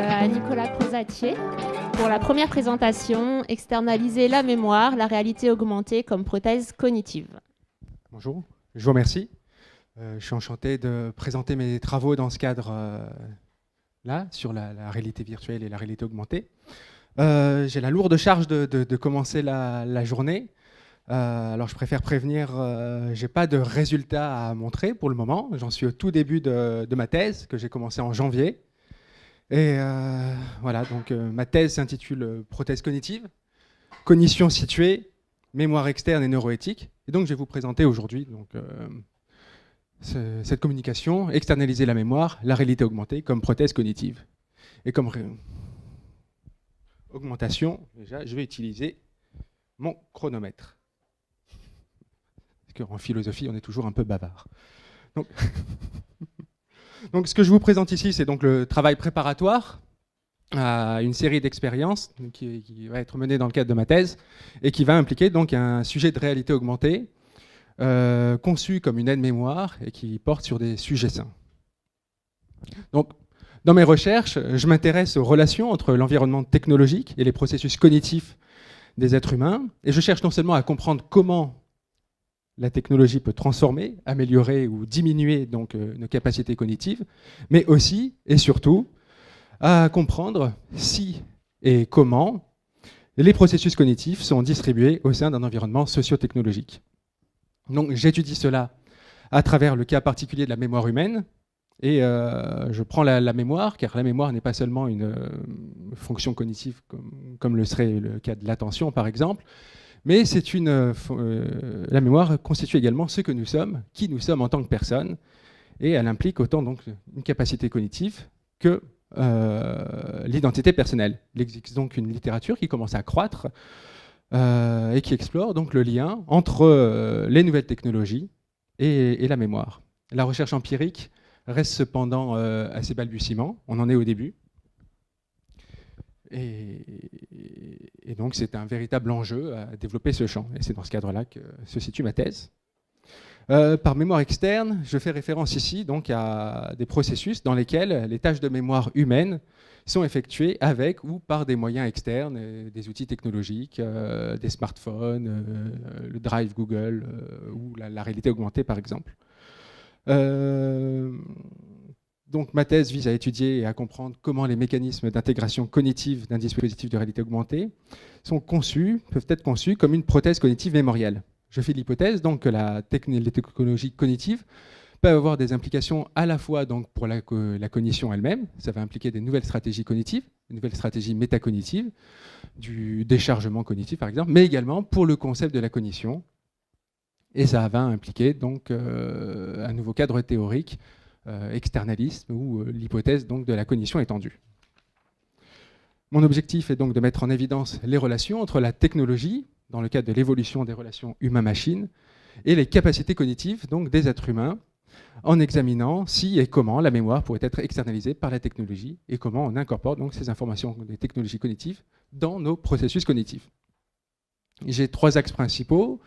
à Nicolas Crozatier pour la première présentation, externaliser la mémoire, la réalité augmentée comme prothèse cognitive. Bonjour, je vous remercie. Je suis enchanté de présenter mes travaux dans ce cadre-là, sur la réalité virtuelle et la réalité augmentée. J'ai la lourde charge de commencer la journée. Alors je préfère prévenir, je n'ai pas de résultats à montrer pour le moment. J'en suis au tout début de ma thèse que j'ai commencé en janvier. Et voilà, donc ma thèse s'intitule Prothèse cognitive, cognition située, mémoire externe et neuroéthique. Et donc je vais vous présenter aujourd'hui cette communication, externaliser la mémoire, la réalité augmentée comme prothèse cognitive. Et comme augmentation, déjà, je vais utiliser mon chronomètre. Parce qu'en philosophie, on est toujours un peu bavard. Donc ce que je vous présente ici, c'est donc le travail préparatoire à une série d'expériences qui va être menée dans le cadre de ma thèse et qui va impliquer donc un sujet de réalité augmentée conçu comme une aide-mémoire et qui porte sur des sujets sains. Donc, dans mes recherches, je m'intéresse aux relations entre l'environnement technologique et les processus cognitifs des êtres humains, et je cherche non seulement à comprendre comment la technologie peut transformer, améliorer ou diminuer donc nos capacités cognitives, mais aussi et surtout à comprendre si et comment les processus cognitifs sont distribués au sein d'un environnement socio-technologique. Donc j'étudie cela à travers le cas particulier de la mémoire humaine, et je prends la mémoire, car la mémoire n'est pas seulement une fonction cognitive comme le serait le cas de l'attention par exemple, mais la mémoire constitue également ce que nous sommes, qui nous sommes en tant que personne, et elle implique autant donc une capacité cognitive que l'identité personnelle. Il existe donc une littérature qui commence à croître et qui explore donc le lien entre les nouvelles technologies et la mémoire. La recherche empirique reste cependant à ses balbutiements, on en est au début. Et donc c'est un véritable enjeu à développer ce champ. Et c'est dans ce cadre-là que se situe ma thèse. Par mémoire externe, je fais référence ici donc à des processus dans lesquels les tâches de mémoire humaine sont effectuées avec ou par des moyens externes, des outils technologiques, des smartphones, le Drive Google ou la réalité augmentée par exemple. Donc ma thèse vise à étudier et à comprendre comment les mécanismes d'intégration cognitive d'un dispositif de réalité augmentée peuvent être conçus comme une prothèse cognitive mémorielle. Je fais l'hypothèse donc que les technologies cognitives peuvent avoir des implications à la fois donc, pour la cognition elle-même, ça va impliquer des nouvelles stratégies cognitives, des nouvelles stratégies métacognitives, du déchargement cognitif par exemple, mais également pour le concept de la cognition. Et ça va impliquer donc un nouveau cadre théorique, externalisme ou l'hypothèse donc de la cognition étendue. Mon objectif est donc de mettre en évidence les relations entre la technologie, dans le cadre de l'évolution des relations humain-machine, et les capacités cognitives donc, des êtres humains, en examinant si et comment la mémoire pourrait être externalisée par la technologie et comment on incorpore donc, ces informations des technologies cognitives dans nos processus cognitifs. J'ai 3 axes principaux.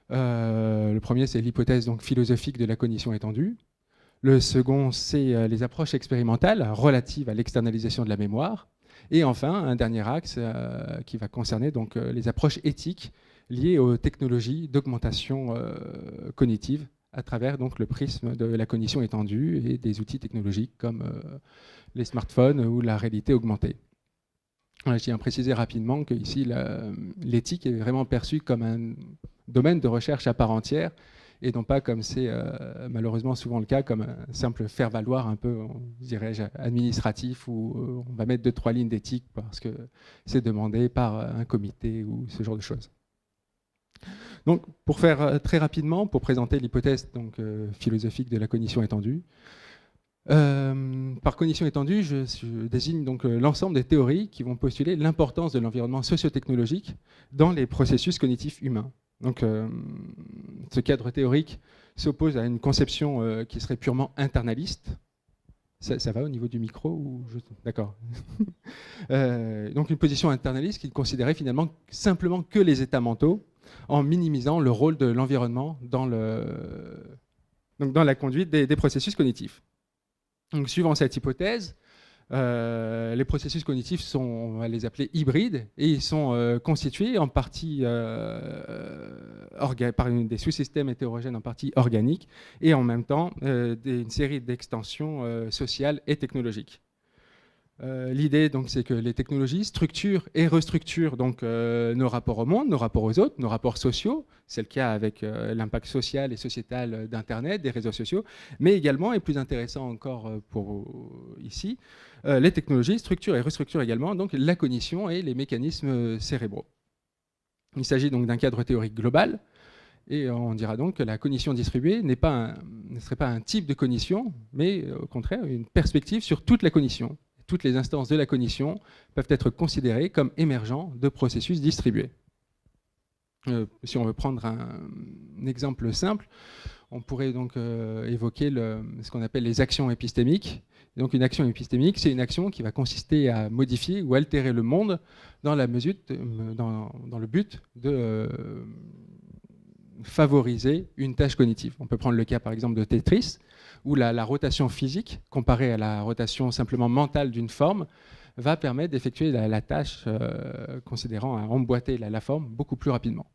Le premier, c'est l'hypothèse donc, philosophique de la cognition étendue. Le second, c'est les approches expérimentales relatives à l'externalisation de la mémoire. Et enfin, un dernier axe qui va concerner donc, les approches éthiques liées aux technologies d'augmentation cognitive à travers donc, le prisme de la cognition étendue et des outils technologiques comme les smartphones ou la réalité augmentée. Je tiens à préciser rapidement qu'ici, l'éthique est vraiment perçue comme un domaine de recherche à part entière et non pas comme c'est malheureusement souvent le cas, comme un simple faire-valoir un peu, dirais-je, administratif, où on va mettre 2-3 lignes d'éthique parce que c'est demandé par un comité ou ce genre de choses. Donc, pour faire très rapidement, pour présenter l'hypothèse philosophique de la cognition étendue, par cognition étendue, je désigne donc l'ensemble des théories qui vont postuler l'importance de l'environnement socio-technologique dans les processus cognitifs humains. Donc, ce cadre théorique s'oppose à une conception qui serait purement internaliste. Ça va au niveau du micro ou D'accord. Donc, une position internaliste qui considérait finalement simplement que les états mentaux, en minimisant le rôle de l'environnement dans la conduite des processus cognitifs. Donc, suivant cette hypothèse, Les processus cognitifs sont, on va les appeler hybrides, et ils sont constitués en partie par des sous-systèmes hétérogènes en partie organiques, et en même temps une série d'extensions sociales et technologiques. L'idée, donc, c'est que les technologies structurent et restructurent donc, nos rapports au monde, nos rapports aux autres, nos rapports sociaux. C'est le cas avec l'impact social et sociétal d'Internet, des réseaux sociaux, mais également, et plus intéressant encore pour ici, les technologies structurent et restructurent également donc, la cognition et les mécanismes cérébraux. Il s'agit donc d'un cadre théorique global, et on dira donc que la cognition distribuée ne serait pas un type de cognition, mais au contraire une perspective sur toute la cognition. Toutes les instances de la cognition peuvent être considérées comme émergents de processus distribués. Si on veut prendre un exemple simple, on pourrait donc évoquer ce qu'on appelle les actions épistémiques. Et donc une action épistémique, c'est une action qui va consister à modifier ou altérer le monde dans le but de favoriser une tâche cognitive. On peut prendre le cas par exemple de Tetris, où la rotation physique, comparée à la rotation simplement mentale d'une forme, va permettre d'effectuer la tâche considérant à emboîter la forme beaucoup plus rapidement.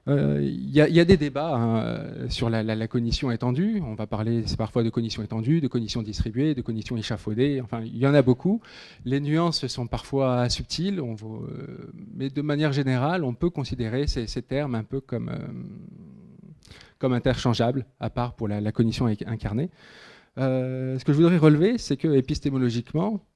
Il y a des débats sur la cognition étendue. On va parler parfois de cognition étendue, de cognition distribuée, de cognition échafaudée. Enfin, il y en a beaucoup. Les nuances sont parfois subtiles, mais de manière générale, on peut considérer ces termes un peu comme interchangeables, à part pour la cognition incarnée. Ce que je voudrais relever, c'est que épistémologiquement,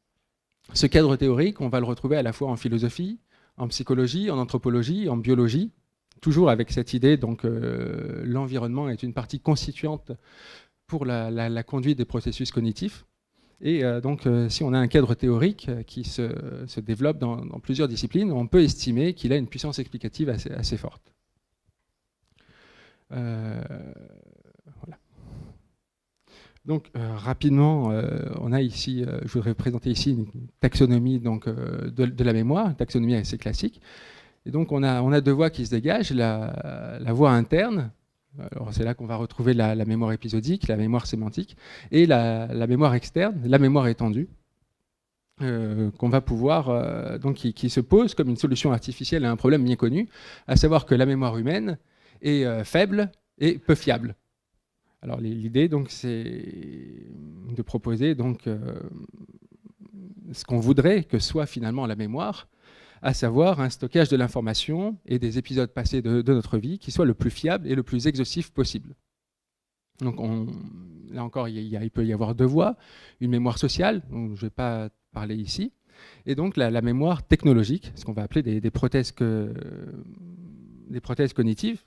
ce cadre théorique, on va le retrouver à la fois en philosophie, en psychologie, en anthropologie, en biologie, toujours avec cette idée, donc l'environnement est une partie constituante pour la conduite des processus cognitifs. Et donc, si on a un cadre théorique qui se développe dans plusieurs disciplines, on peut estimer qu'il a une puissance explicative assez forte. Voilà. Donc, rapidement, on a ici, je voudrais présenter ici une taxonomie donc, de la mémoire, une taxonomie assez classique. Et donc, on a deux voies qui se dégagent. La voie interne, c'est là qu'on va retrouver la mémoire épisodique, la mémoire sémantique, et la mémoire externe, la mémoire étendue, qu'on va pouvoir, donc, qui se pose comme une solution artificielle à un problème bien connu, à savoir que la mémoire humaine est faible et peu fiable. Alors, l'idée, donc, c'est de proposer donc, ce qu'on voudrait que soit finalement la mémoire, à savoir un stockage de l'information et des épisodes passés de notre vie qui soit le plus fiable et le plus exhaustif possible. Donc là encore, il peut y avoir deux voies, une mémoire sociale, dont je ne vais pas parler ici, et donc la mémoire technologique, ce qu'on va appeler des prothèses cognitives.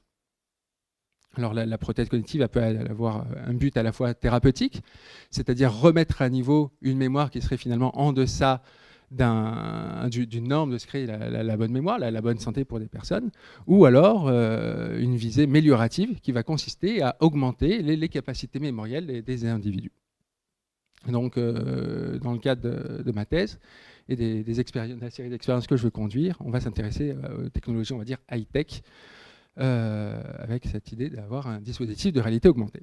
Alors la prothèse cognitive peut avoir un but à la fois thérapeutique, c'est-à-dire remettre à niveau une mémoire qui serait finalement en deçà d'une norme de se créer la bonne mémoire, la bonne santé pour des personnes, ou alors une visée méliorative qui va consister à augmenter les capacités mémorielles des individus. Donc, dans le cadre de ma thèse et de la série d'expériences que je veux conduire, on va s'intéresser aux technologies, on va dire high-tech, avec cette idée d'avoir un dispositif de réalité augmentée.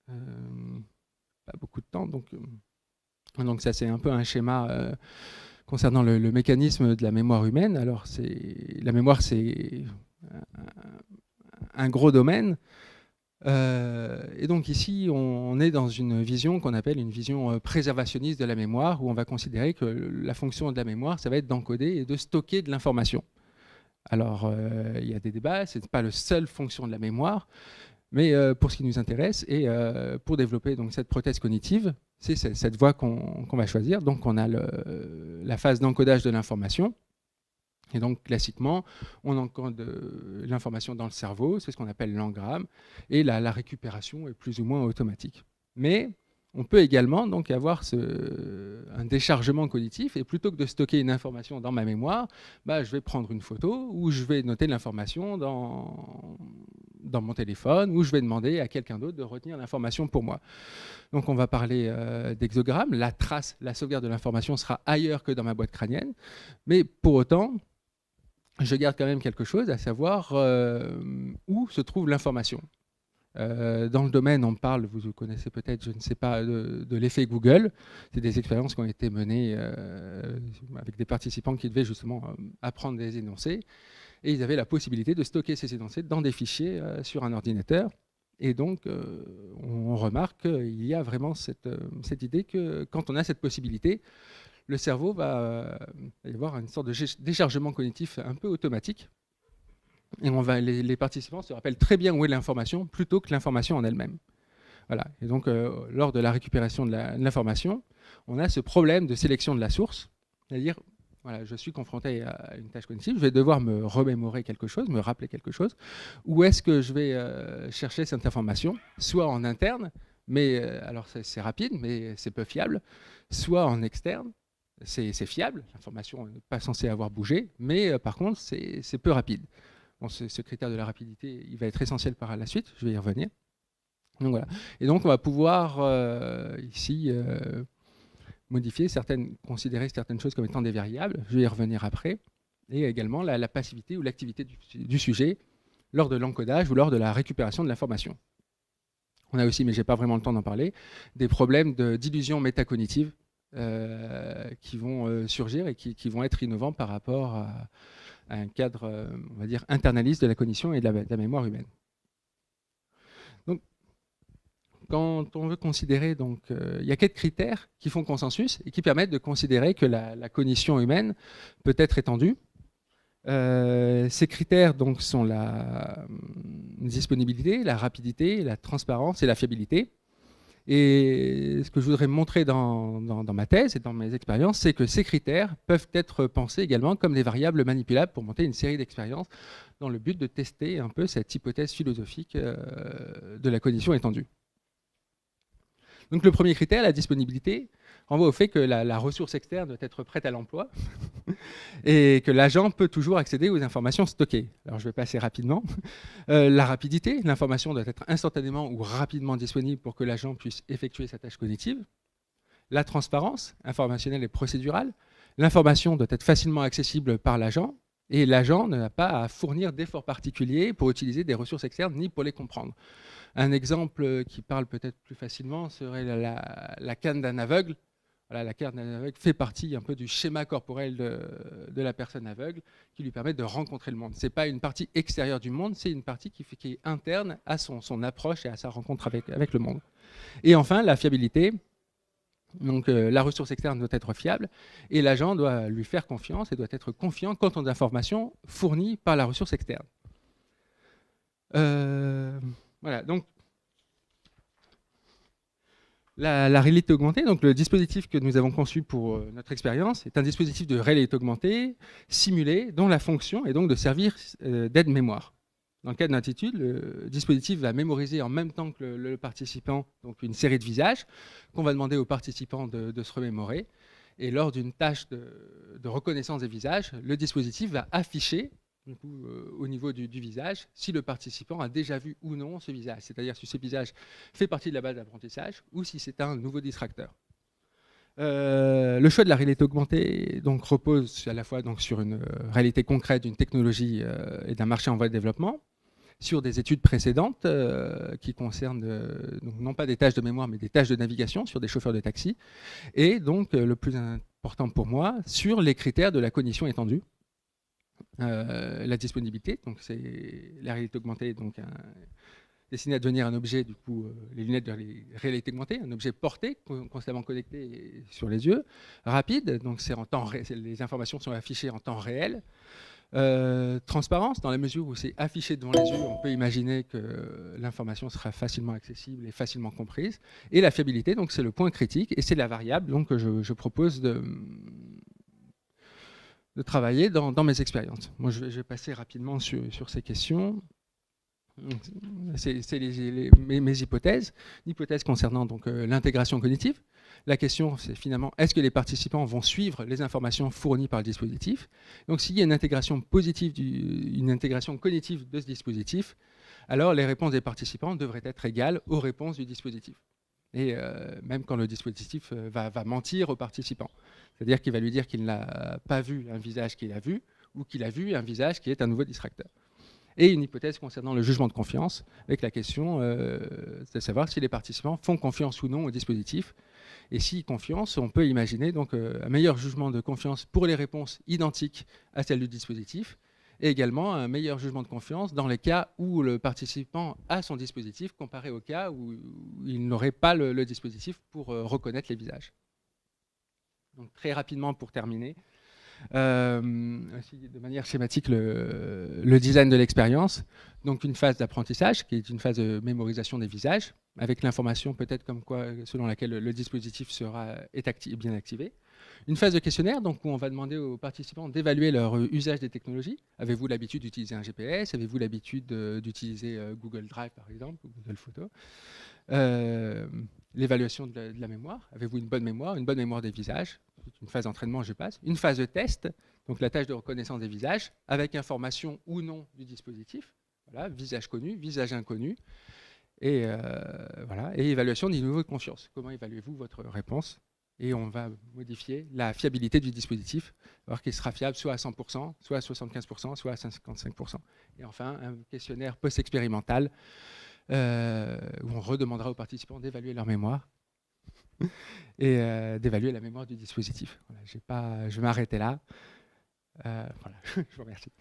Pas beaucoup de temps, donc ça, c'est un peu un schéma concernant le mécanisme de la mémoire humaine. Alors, la mémoire, c'est un gros domaine. Et donc ici, on est dans une vision qu'on appelle une vision préservationniste de la mémoire, où on va considérer que la fonction de la mémoire, ça va être d'encoder et de stocker de l'information. Alors, il y a des débats, ce n'est pas la seule fonction de la mémoire, mais pour ce qui nous intéresse, et pour développer donc, cette prothèse cognitive, c'est cette voie qu'on va choisir. Donc on a la phase d'encodage de l'information. Et donc classiquement, on encode l'information dans le cerveau, c'est ce qu'on appelle l'engramme, et la récupération est plus ou moins automatique. Mais on peut également donc avoir un déchargement cognitif, et plutôt que de stocker une information dans ma mémoire, je vais prendre une photo, ou je vais noter l'information dans mon téléphone, ou je vais demander à quelqu'un d'autre de retenir l'information pour moi. Donc on va parler d'exogramme, la sauvegarde de l'information sera ailleurs que dans ma boîte crânienne, mais pour autant, je garde quand même quelque chose, à savoir où se trouve l'information. Dans le domaine, on parle, vous connaissez peut-être, je ne sais pas, de l'effet Google. C'est des expériences qui ont été menées avec des participants qui devaient justement apprendre des énoncés. Et ils avaient la possibilité de stocker ces énoncés dans des fichiers sur un ordinateur. Et donc, on remarque qu'il y a vraiment cette idée que quand on a cette possibilité, le cerveau va y avoir une sorte de déchargement cognitif un peu automatique. Et les participants se rappellent très bien où est l'information plutôt que l'information en elle-même. Voilà. Et donc, lors de la récupération de l'information, on a ce problème de sélection de la source, c'est-à-dire, voilà, je suis confronté à une tâche cognitive, je vais devoir me remémorer quelque chose, me rappeler quelque chose. Où est-ce que je vais chercher cette information? Soit en interne, mais alors c'est rapide, mais c'est peu fiable, soit en externe. C'est fiable, l'information n'est pas censée avoir bougé, mais par contre, c'est peu rapide. Bon, ce critère de la rapidité, il va être essentiel par la suite, je vais y revenir. Donc, voilà. Et donc, on va pouvoir ici considérer certaines choses comme étant des variables, je vais y revenir après, et également la passivité ou l'activité du sujet lors de l'encodage ou lors de la récupération de l'information. On a aussi, mais je n'ai pas vraiment le temps d'en parler, des problèmes d'illusion métacognitive qui vont surgir et qui vont être innovants par rapport à un cadre, on va dire, internaliste de la cognition et de la mémoire humaine. Donc, quand on veut considérer, il y a 4 critères qui font consensus et qui permettent de considérer que la cognition humaine peut être étendue. Ces critères donc, sont la disponibilité, la rapidité, la transparence et la fiabilité. Et ce que je voudrais montrer dans ma thèse et dans mes expériences, c'est que ces critères peuvent être pensés également comme des variables manipulables pour monter une série d'expériences dans le but de tester un peu cette hypothèse philosophique de la cognition étendue. Donc le premier critère, la disponibilité, renvoie au fait que la ressource externe doit être prête à l'emploi et que l'agent peut toujours accéder aux informations stockées. Alors je vais passer rapidement. La rapidité, l'information doit être instantanément ou rapidement disponible pour que l'agent puisse effectuer sa tâche cognitive. La transparence, informationnelle et procédurale, l'information doit être facilement accessible par l'agent et l'agent n'a pas à fournir d'efforts particuliers pour utiliser des ressources externes ni pour les comprendre. Un exemple qui parle peut-être plus facilement serait la canne d'un aveugle. Voilà, la canne d'un aveugle fait partie un peu du schéma corporel de la personne aveugle qui lui permet de rencontrer le monde. Ce n'est pas une partie extérieure du monde, c'est une partie qui est interne à son approche et à sa rencontre avec le monde. Et enfin, la fiabilité. Donc la ressource externe doit être fiable et l'agent doit lui faire confiance et doit être confiant quant aux informations fournies par la ressource externe. Voilà, donc la réalité augmentée, donc le dispositif que nous avons conçu pour notre expérience, est un dispositif de réalité augmentée simulé dont la fonction est donc de servir d'aide-mémoire. Dans le cas de l'attitude, le dispositif va mémoriser en même temps que le participant donc une série de visages qu'on va demander au participant de se remémorer. Et lors d'une tâche de reconnaissance des visages, le dispositif va afficher du coup, au niveau du visage si le participant a déjà vu ou non ce visage, c'est-à-dire si ce visage fait partie de la base d'apprentissage ou si c'est un nouveau distracteur. Le choix de la réalité augmentée donc, repose à la fois donc, sur une réalité concrète d'une technologie et d'un marché en voie de développement, sur des études précédentes qui concernent donc non pas des tâches de mémoire mais des tâches de navigation sur des chauffeurs de taxi, et donc le plus important pour moi, sur les critères de la cognition étendue. La disponibilité, donc c'est la réalité augmentée, donc destiné à devenir un objet, du coup, les lunettes de réalité augmentée, un objet porté, constamment connecté sur les yeux, rapide, donc c'est en temps les informations sont affichées en temps réel. Transparence, dans la mesure où c'est affiché devant les yeux, on peut imaginer que l'information sera facilement accessible et facilement comprise. Et la fiabilité, donc c'est le point critique, et c'est la variable donc, que je propose de travailler dans mes expériences. Moi, je vais passer rapidement sur ces questions. C'est mes hypothèses. L'hypothèse concernant l'intégration cognitive. La question, c'est finalement, est-ce que les participants vont suivre les informations fournies par le dispositif? Donc, s'il y a une intégration positive, une intégration cognitive de ce dispositif, alors les réponses des participants devraient être égales aux réponses du dispositif. Et même quand le dispositif va mentir au participant. C'est-à-dire qu'il va lui dire qu'il n'a pas vu un visage qu'il a vu, ou qu'il a vu un visage qui est un nouveau distracteur. et une hypothèse concernant le jugement de confiance, avec la question de savoir si les participants font confiance ou non au dispositif. Et si confiance, on peut imaginer donc un meilleur jugement de confiance pour les réponses identiques à celles du dispositif, et également un meilleur jugement de confiance dans les cas où le participant a son dispositif, comparé au cas où il n'aurait pas le dispositif pour reconnaître les visages. Donc très rapidement pour terminer, de manière schématique le design de l'expérience, donc une phase d'apprentissage qui est une phase de mémorisation des visages, avec l'information peut-être comme quoi, selon laquelle le dispositif est bien activé. Une phase de questionnaire, donc où on va demander aux participants d'évaluer leur usage des technologies. Avez-vous l'habitude d'utiliser un GPS? Avez-vous l'habitude d'utiliser Google Drive, par exemple, ou Google Photos? L'évaluation de la mémoire. Avez-vous une bonne mémoire des visages? Une phase d'entraînement, je passe. Une phase de test, donc la tâche de reconnaissance des visages, avec information ou non du dispositif. Voilà, visage connu, visage inconnu. Et, voilà, et évaluation du niveau de confiance. Comment évaluez-vous votre réponse? Et on va modifier la fiabilité du dispositif, alors qu'il sera fiable soit à 100%, soit à 75%, soit à 55%. Et enfin, un questionnaire post-expérimental où on redemandera aux participants d'évaluer leur mémoire et d'évaluer la mémoire du dispositif. Voilà, je vais m'arrêter là. Voilà, je vous remercie.